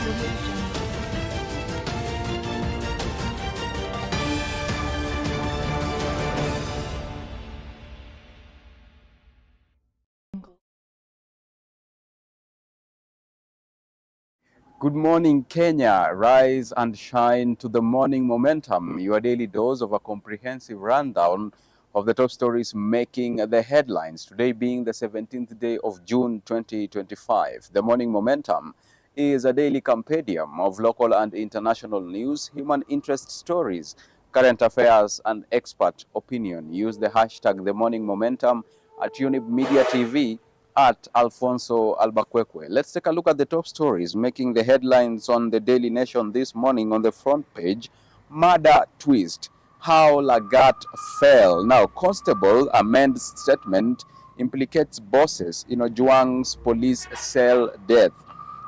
Good morning, Kenya. Rise and shine to the morning momentum, your daily dose of a comprehensive rundown of the top stories making the headlines. Today being the 17th day of June 2025. The morning momentum is a daily compendium of local and international news, human interest stories, current affairs, and expert opinion. Use the hashtag the morning momentum at Younib Media TV at Alphonce Albakwekwe. Let's take a look at the top stories making the headlines on the Daily Nation this morning on the front page. Murder twist, how Lagat fell. Now, Constable amends statement implicates bosses in Ojwang's police cell death.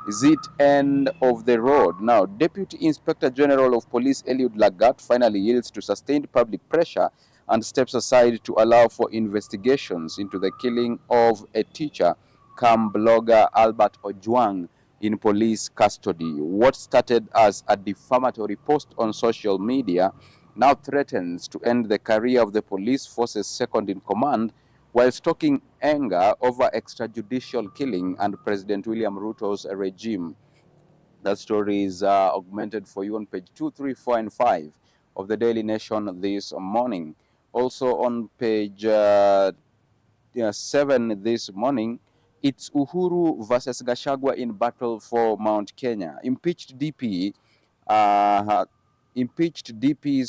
Is it end of the road? Now, Deputy Inspector General of Police Eliud Lagat finally yields to sustained public pressure and steps aside to allow for investigations into the killing of a teacher, blogger Albert Ojwang, in police custody. What started as a defamatory post on social media now threatens to end the career of the police force's second in command, while stoking anger over extrajudicial killing and President William Ruto's regime. That story is augmented for you on page 2, 3, 4, and 5 of the Daily Nation this morning. Also on page 7 this morning, it's Uhuru versus Gachagua in battle for Mount Kenya. Impeached DP's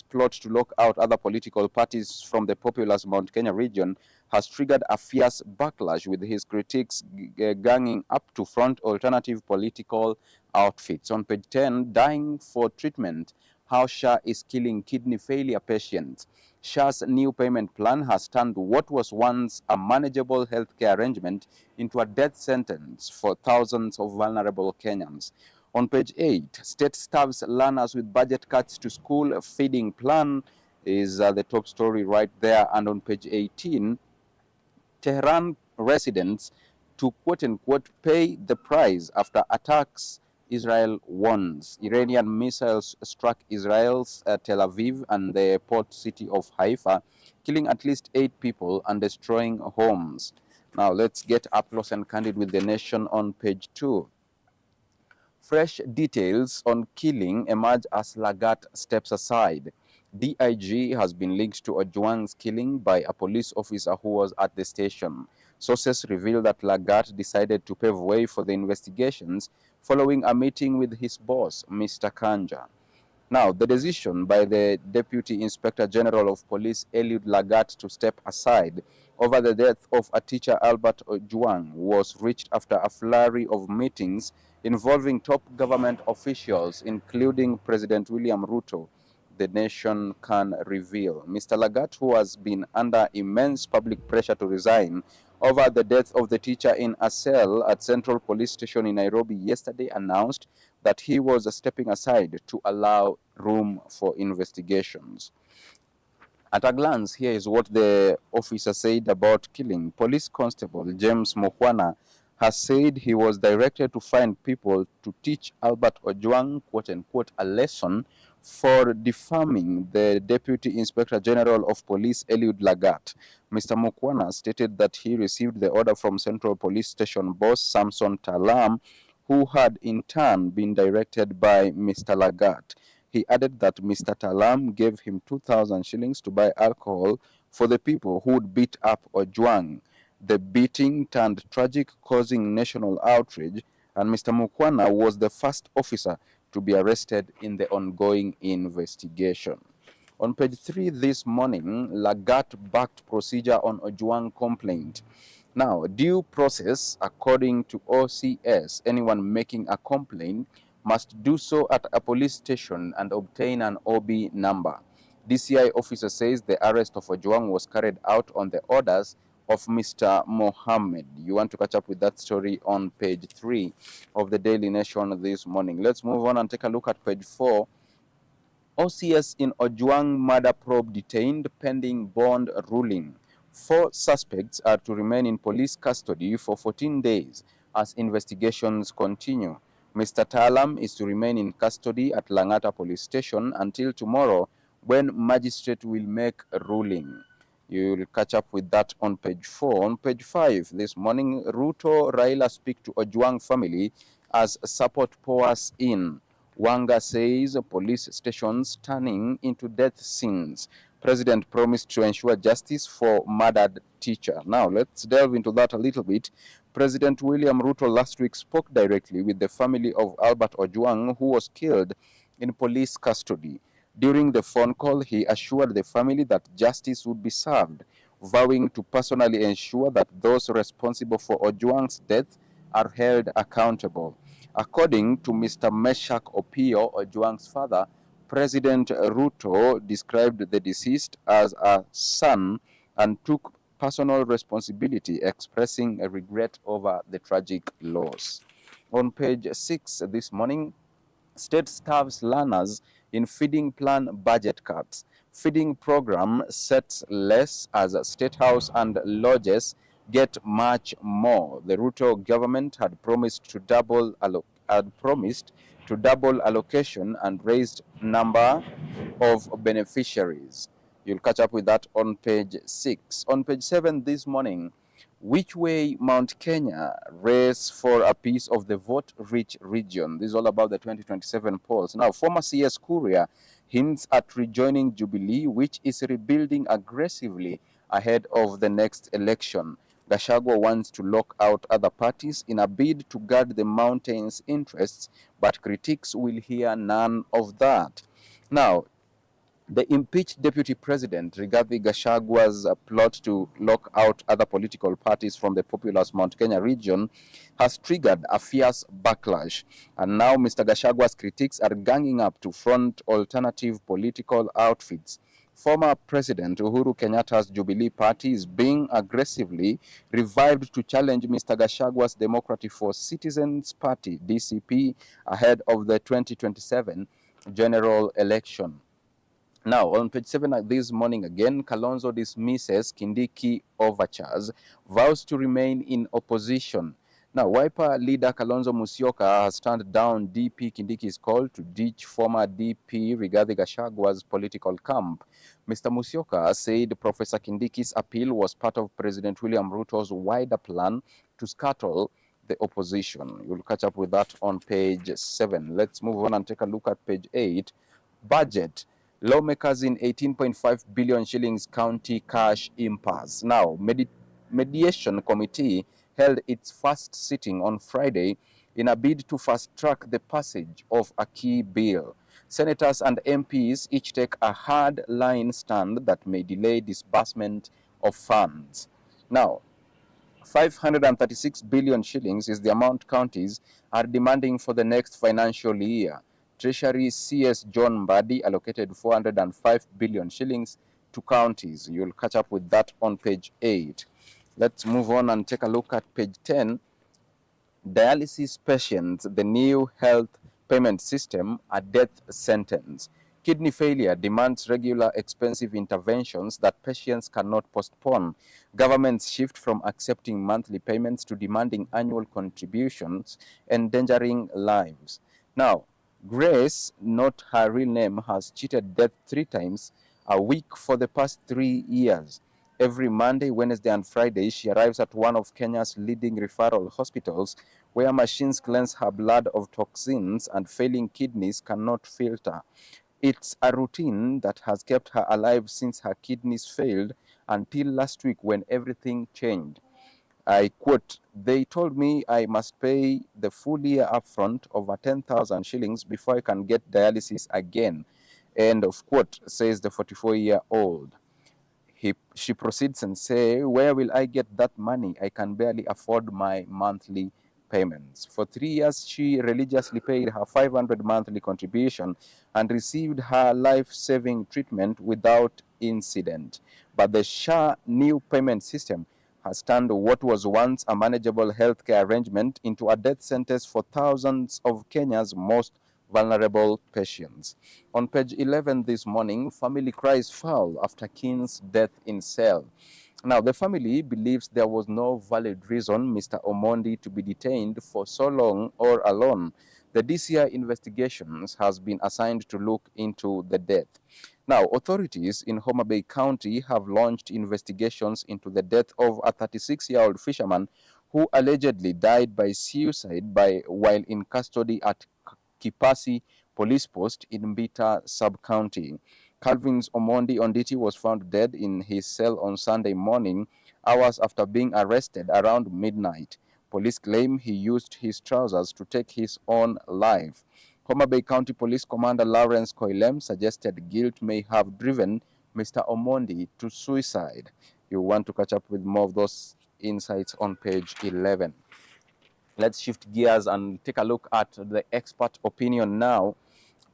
plot to lock out other political parties from the populous Mount Kenya region has triggered a fierce backlash, with his critics ganging up to front alternative political outfits. On page 10, dying for treatment, how SHA is killing kidney failure patients. SHA's new payment plan has turned what was once a manageable healthcare arrangement into a death sentence for thousands of vulnerable Kenyans. On page 8, state staffs learners with budget cuts to school feeding plan is the top story right there. And on page 18, Tehran residents to quote-unquote pay the price after attacks, Israel warns. Iranian missiles struck Israel's Tel Aviv and the port city of Haifa, killing at least 8 people and destroying homes. Now let's get up close and candid with the Nation on page 2. Fresh details on killing emerge as Lagat steps aside. DIG has been linked to Ojwang's killing by a police officer who was at the station. Sources reveal that Lagat decided to pave way for the investigations following a meeting with his boss, Mr. Kanja. Now, the decision by the Deputy Inspector General of Police, Eliud Lagat, to step aside over the death of a teacher, Albert Ojwang, was reached after a flurry of meetings involving top government officials, including President William Ruto, the Nation can reveal. Mr. Lagat, who has been under immense public pressure to resign over the death of the teacher in a cell at Central Police Station in Nairobi yesterday, announced that he was stepping aside to allow room for investigations. At a glance, here is what the officer said about killing. Police Constable James Mokwana has said he was directed to find people to teach Albert Ojwang, quote-unquote, a lesson for defaming the Deputy Inspector General of Police, Eliud Lagat. Mr. Mokwana stated that he received the order from Central Police Station boss Samson Talam, who had in turn been directed by Mr. Lagat. He added that Mr. Talam gave him 2,000 shillings to buy alcohol for the people who would beat up Ojwang. The beating turned tragic, causing national outrage, and Mr. Mukwana was the first officer to be arrested in the ongoing investigation. On page 3 this morning, Lagat backed procedure on Ojwang complaint. Now, due process, according to OCS, anyone making a complaint must do so at a police station and obtain an OB number. DCI officer says the arrest of Ojwang was carried out on the orders of Mr. Mohammed. You want to catch up with that story on page 3 of the Daily Nation this morning. Let's move on and take a look at page 4. OCS in Ojwang murder probe detained pending bond ruling. 4 suspects are to remain in police custody for 14 days as investigations continue. Mr. Talam is to remain in custody at Langata police station until tomorrow, when magistrate will make a ruling. You'll catch up with that on page 4. On page 5 this morning, Ruto Raila speak to Ojwang family as support pours in. Wanga says police stations turning into death scenes. President promised to ensure justice for murdered teacher. Now, let's delve into that a little bit. President William Ruto last week spoke directly with the family of Albert Ojwang, who was killed in police custody. During the phone call, he assured the family that justice would be served, vowing to personally ensure that those responsible for Ojwang's death are held accountable. According to Mr. Meshak Opio, Ojwang's father, President Ruto described the deceased as a son and took personal responsibility, expressing a regret over the tragic loss. On page 6 this morning, state staffs learners in feeding plan budget cuts. Feeding program sets less as State House and lodges get much more. The Ruto government had promised to double allocation and raised number of beneficiaries. You'll catch up with that on page 6. On page 7 this morning, which way Mount Kenya race for a piece of the vote-rich region? This is all about the 2027 polls. Now, former CS Kuria hints at rejoining Jubilee, which is rebuilding aggressively ahead of the next election. Gachagua wants to lock out other parties in a bid to guard the mountain's interests, but critics will hear none of that. Now, the impeached deputy president, Rigathi Gachagua's plot to lock out other political parties from the populous Mount Kenya region has triggered a fierce backlash. And now Mr. Gachagua's critics are ganging up to front alternative political outfits. Former President Uhuru Kenyatta's Jubilee Party is being aggressively revived to challenge Mr. Gachagua's Democratic for Citizens Party, DCP, ahead of the 2027 general election. Now, on page 7 this morning again, Kalonzo dismisses Kindiki overtures, vows to remain in opposition. Now, Wiper leader Kalonzo Musyoka has turned down DP Kindiki's call to ditch former DP Rigathi Gachagua's political camp. Mr. Musyoka said Professor Kindiki's appeal was part of President William Ruto's wider plan to scuttle the opposition. You'll catch up with that on page 7. Let's move on and take a look at page 8. Budget. Lawmakers in 18.5 billion shillings county cash impasse. Now, mediation committee held its first sitting on Friday in a bid to fast-track the passage of a key bill. Senators and MPs each take a hard-line stand that may delay disbursement of funds. Now, 536 billion shillings is the amount counties are demanding for the next financial year. Treasury CS John Mbadi allocated 405 billion shillings to counties. You'll catch up with that on page 8. Let's move on and take a look at page 10. Dialysis patients, the new health payment system, a death sentence. Kidney failure demands regular expensive interventions that patients cannot postpone. Governments shift from accepting monthly payments to demanding annual contributions, endangering lives. Now, Grace, not her real name, has cheated death 3 times a week for the past 3 years. Every Monday, Wednesday, and Friday, she arrives at one of Kenya's leading referral hospitals where machines cleanse her blood of toxins and failing kidneys cannot filter. It's a routine that has kept her alive since her kidneys failed until last week when everything changed. I quote, "They told me I must pay the full year upfront over 10,000 shillings before I can get dialysis again." End of quote, says the 44-year-old. She proceeds and say, "Where will I get that money? I can barely afford my monthly payments." For 3 years, she religiously paid her 500 monthly contribution and received her life-saving treatment without incident. But the SHA new payment system has turned what was once a manageable healthcare arrangement into a death sentence for thousands of Kenya's most vulnerable patients. On page 11 this morning, family cries foul after King's death in cell. Now, the family believes there was no valid reason Mr. Omondi to be detained for so long or alone. The DCI investigations has been assigned to look into the death. Now, authorities in Homa Bay County have launched investigations into the death of a 36-year-old fisherman who allegedly died by suicide while in custody at Kipasi Police Post in Mbita Sub-County. Calvin's Omondi Onditi was found dead in his cell on Sunday morning, hours after being arrested around midnight. Police claim he used his trousers to take his own life. Homa Bay County Police Commander Lawrence Koilem suggested guilt may have driven Mr. Omondi to suicide. You want to catch up with more of those insights on page 11. Let's shift gears and take a look at the expert opinion now.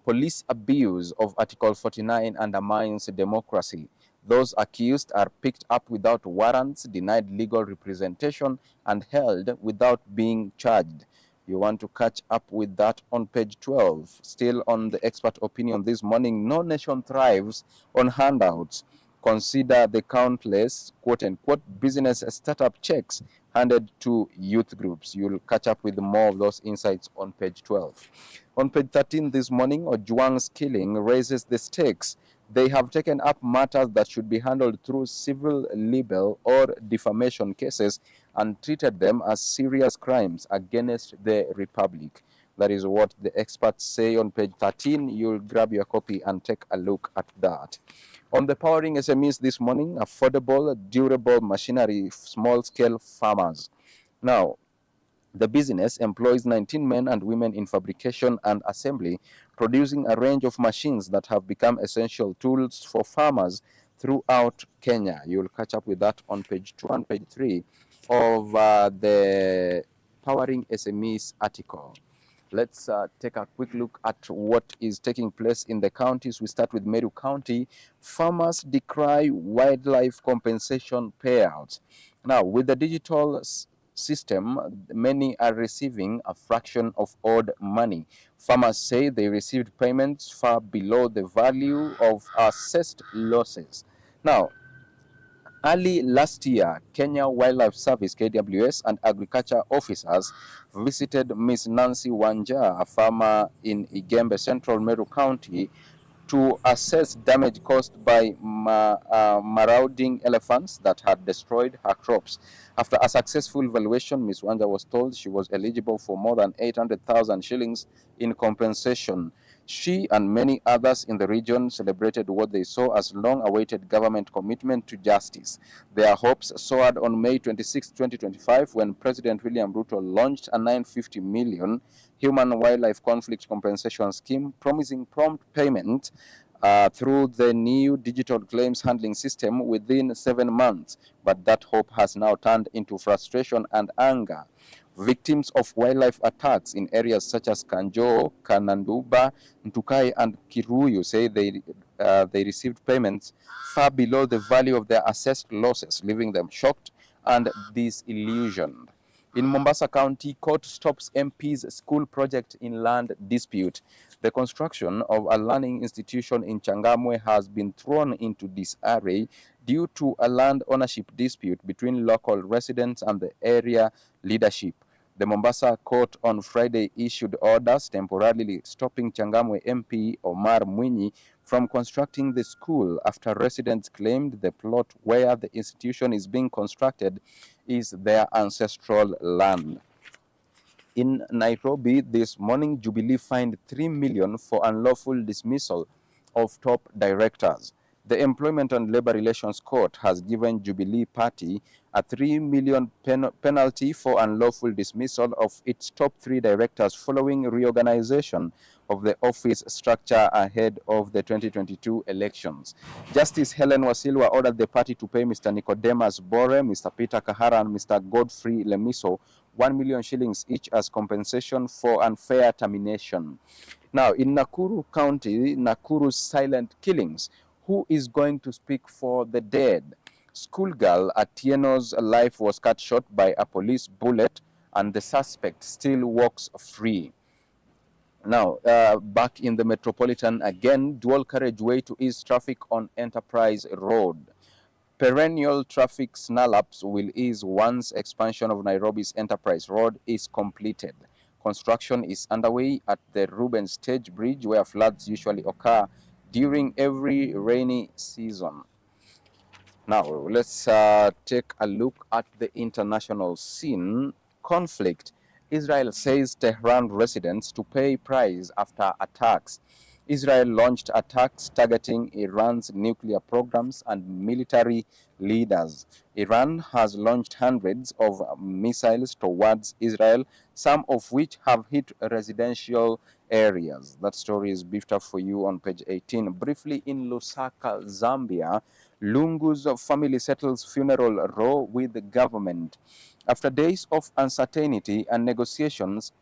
Police abuse of Article 49 undermines democracy. Those accused are picked up without warrants, denied legal representation, and held without being charged. You want to catch up with that on page 12. Still on the expert opinion this morning, no nation thrives on handouts. Consider the countless quote-unquote business startup checks handed to youth groups. You'll catch up with more of those insights on page 12. On page 13 this morning, Ojwang's killing raises the stakes. They have taken up matters that should be handled through civil, libel, or defamation cases and treated them as serious crimes against the Republic. That is what the experts say on page 13. You'll grab your copy and take a look at that. On the powering SMEs this morning, affordable, durable machinery, small-scale farmers. Now, the business employs 19 men and women in fabrication and assembly, producing a range of machines that have become essential tools for farmers throughout Kenya. You'll catch up with that on page 2 and page 3 of the Powering SMEs article. Let's take a quick look at what is taking place in the counties. We start with Meru County. Farmers decry wildlife compensation payouts. Now, with the digital system, many are receiving a fraction of owed money. Farmers say they received payments far below the value of assessed losses. Now, early last year, Kenya Wildlife Service (KWS) and agriculture officers visited Miss Nancy Wanja, a farmer in Igembe, Central Meru County, to assess damage caused by marauding elephants that had destroyed her crops. After a successful valuation, Ms. Wanja was told she was eligible for more than 800,000 shillings in compensation. She and many others in the region celebrated what they saw as long-awaited government commitment to justice. Their hopes soared on May 26, 2025, when President William Ruto launched a 950 million human-wildlife conflict compensation scheme, promising prompt payment through the new digital claims handling system within 7 months. But that hope has now turned into frustration and anger. Victims of wildlife attacks in areas such as Kanjo, Kananduba, Ntukai, and Kiruyu say they received payments far below the value of their assessed losses, leaving them shocked and disillusioned. In Mombasa County, court stops MP's school project in land dispute. The construction of a learning institution in Changamwe has been thrown into disarray due to a land ownership dispute between local residents and the area leadership. The Mombasa court on Friday issued orders temporarily stopping Changamwe MP Omar Mwinyi from constructing the school after residents claimed the plot where the institution is being constructed is their ancestral land. In Nairobi this morning, Jubilee fined 3 million for unlawful dismissal of top directors. The Employment and Labor Relations Court has given Jubilee Party a 3 million penalty for unlawful dismissal of its top 3 directors following reorganization of the office structure ahead of the 2022 elections. Justice Helen Wasilwa ordered the party to pay Mr. Nicodemus Bore, Mr. Peter Kahara, and Mr. Godfrey Lemiso 1 million shillings each as compensation for unfair termination. Now, in Nakuru County, Nakuru's silent killings. Who is going to speak for the dead? Schoolgirl Atieno's life was cut short by a police bullet, and the suspect still walks free. Now, back in the metropolitan again, dual carriageway to ease traffic on Enterprise Road. Perennial traffic snarl-ups will ease once expansion of Nairobi's Enterprise Road is completed. construction is underway at the Ruben Stage Bridge, where floods usually occur during every rainy season. Now, let's take a look at the international scene. Conflict. Israel says Tehran residents to pay price after attacks. Israel launched attacks targeting Iran's nuclear programs and military leaders. Iran has launched hundreds of missiles towards Israel, some of which have hit residential areas. That story is beefed up for you on page 18. Briefly, in Lusaka, Zambia, Lungu's family settles funeral row with the government. After days of uncertainty and negotiations,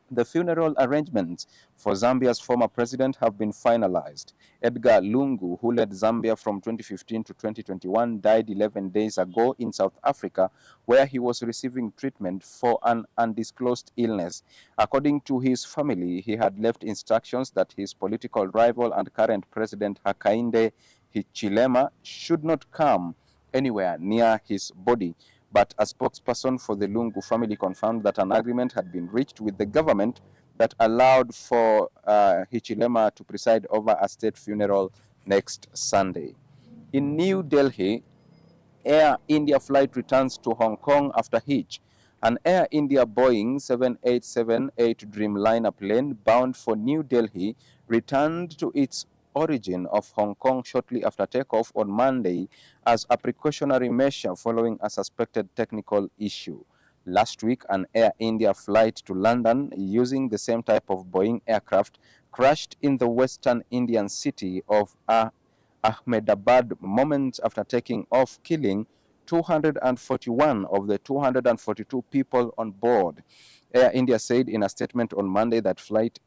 the funeral arrangements for Zambia's former president have been finalized. Edgar Lungu, who led Zambia from 2015 to 2021, died 11 days ago in South Africa, where he was receiving treatment for an undisclosed illness. According to his family, he had left instructions that his political rival and current president Hakainde Hichilema should not come anywhere near his body. But a spokesperson for the Lungu family confirmed that an agreement had been reached with the government that allowed for Hichilema to preside over a state funeral next Sunday. In New Delhi, Air India flight returns to Hong Kong after hitch. An Air India Boeing 7878 Dreamliner plane bound for New Delhi returned to its origin of Hong Kong shortly after takeoff on Monday as a precautionary measure following a suspected technical issue. Last week, an Air India flight to London using the same type of Boeing aircraft crashed in the western Indian city of Ahmedabad moments after taking off, killing 241 of the 242 people on board. Air India said in a statement on Monday that flight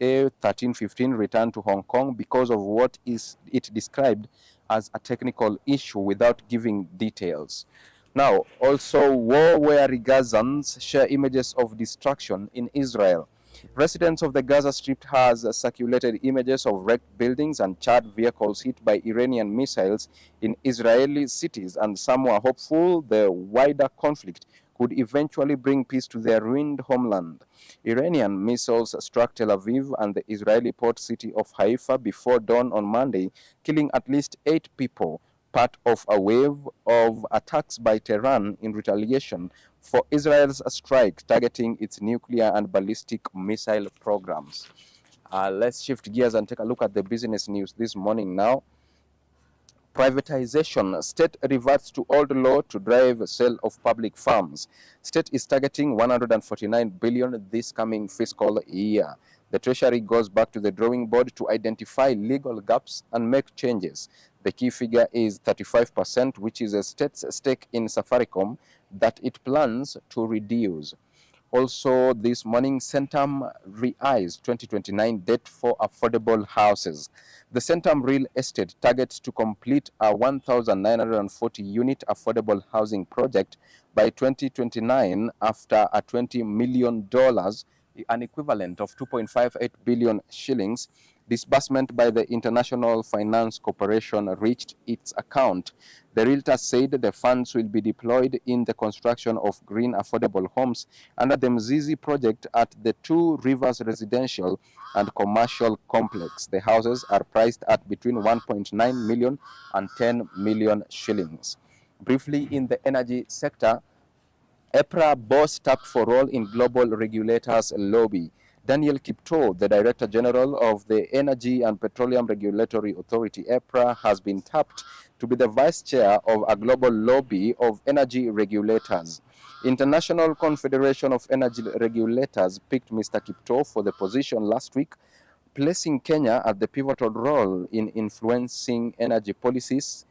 A1315 returned to Hong Kong because of what it described as a technical issue without giving details. Now, also, war-weary Gazans share images of destruction in Israel. Residents of the Gaza Strip has circulated images of wrecked buildings and charred vehicles hit by Iranian missiles in Israeli cities, and some were hopeful the wider conflict could eventually bring peace to their ruined homeland. Iranian missiles struck Tel Aviv and the Israeli port city of Haifa before dawn on Monday, killing at least 8 people, part of a wave of attacks by Tehran in retaliation for Israel's strike targeting its nuclear and ballistic missile programs. Let's shift gears and take a look at the business news this morning now. Privatization. State reverts to old law to drive sale of public farms. State is targeting 149 billion this coming fiscal year. The Treasury goes back to the drawing board to identify legal gaps and make changes. The key figure is 35%, which is a state's stake in Safaricom that it plans to reduce. Also, this morning, Centum re-eyes 2029 debt for affordable houses. The Centum Real Estate targets to complete a 1,940 unit affordable housing project by 2029 after a $20 million, an equivalent of 2.58 billion shillings, disbursement by the International Finance Corporation reached its account. The realtor said the funds will be deployed in the construction of green affordable homes under the Mzizi project at the Two Rivers Residential and Commercial Complex. The houses are priced at between 1.9 million and 10 million shillings. Briefly, in the energy sector, EPRA boss tapped for role in global regulators lobby. Daniel Kipto, the Director General of the Energy and Petroleum Regulatory Authority, EPRA, has been tapped to be the Vice Chair of a global lobby of energy regulators. International Confederation of Energy Regulators picked Mr. Kipto for the position last week, placing Kenya at the pivotal role in influencing energy policies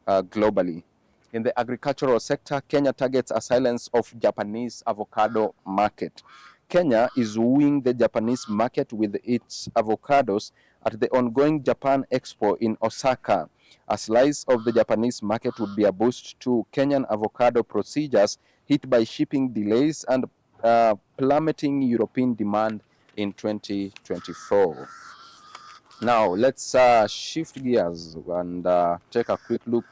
globally. In the agricultural sector, Kenya targets a silence of Japanese avocado market. Kenya is wooing the Japanese market with its avocados at the ongoing Japan Expo in Osaka. A slice of the Japanese market would be a boost to Kenyan avocado procedures hit by shipping delays and plummeting European demand in 2024. Now, let's shift gears and take a quick look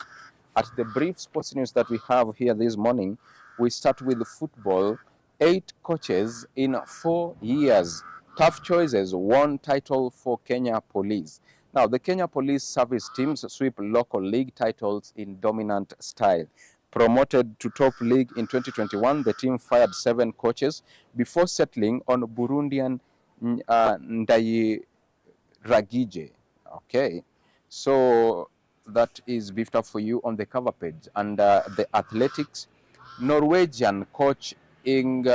at the brief sports news that we have here this morning. We start with football. 8 coaches in 4 years. Tough choices won title for Kenya Police. Now, the Kenya Police Service teams sweep local league titles in dominant style. Promoted to top league in 2021, the team fired 7 coaches before settling on Burundian Ndayiragije. Okay, so that is beefed up for you on the cover page. And the athletics, Norwegian coach Inge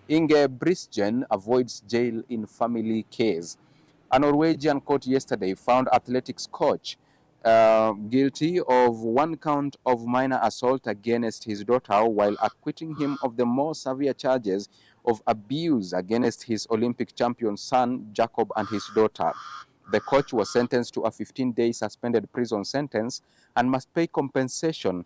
Brisgen avoids jail in family case. A Norwegian court yesterday found athletics coach guilty of 1 count of minor assault against his daughter while acquitting him of the more severe charges of abuse against his Olympic champion son, Jacob, and his daughter. The coach was sentenced to a 15-day suspended prison sentence and must pay compensation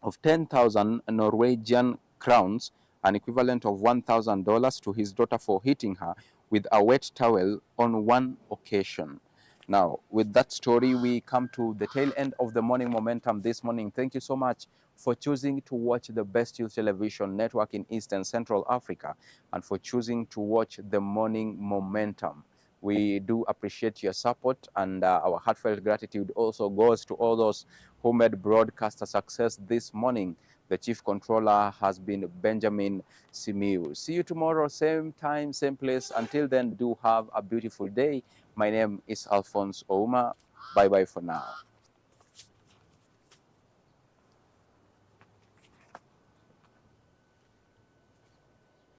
of 10,000 Norwegian crowns, an equivalent of $1,000, to his daughter for hitting her with a wet towel on 1 occasion. Now, with that story, we come to the tail end of the morning momentum this morning. Thank you so much for choosing to watch the best youth television network in East and Central Africa, and for choosing to watch the morning momentum. We do appreciate your support, and our heartfelt gratitude also goes to all those who made broadcast a success this morning. The chief controller has been Benjamin Simiu. See you tomorrow, same time, same place. Until then, do have a beautiful day. My name is Alphonse Ouma. Bye-bye for now.